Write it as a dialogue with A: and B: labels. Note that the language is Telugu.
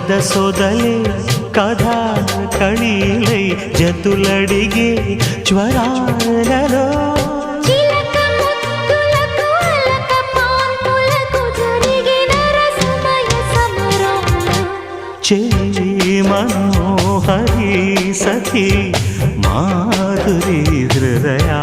A: కథ సొదలే కథా కళీలై జతులడిగే జ్వరాలలో చెలి మనోహరి సఖి మాధురి హృదయా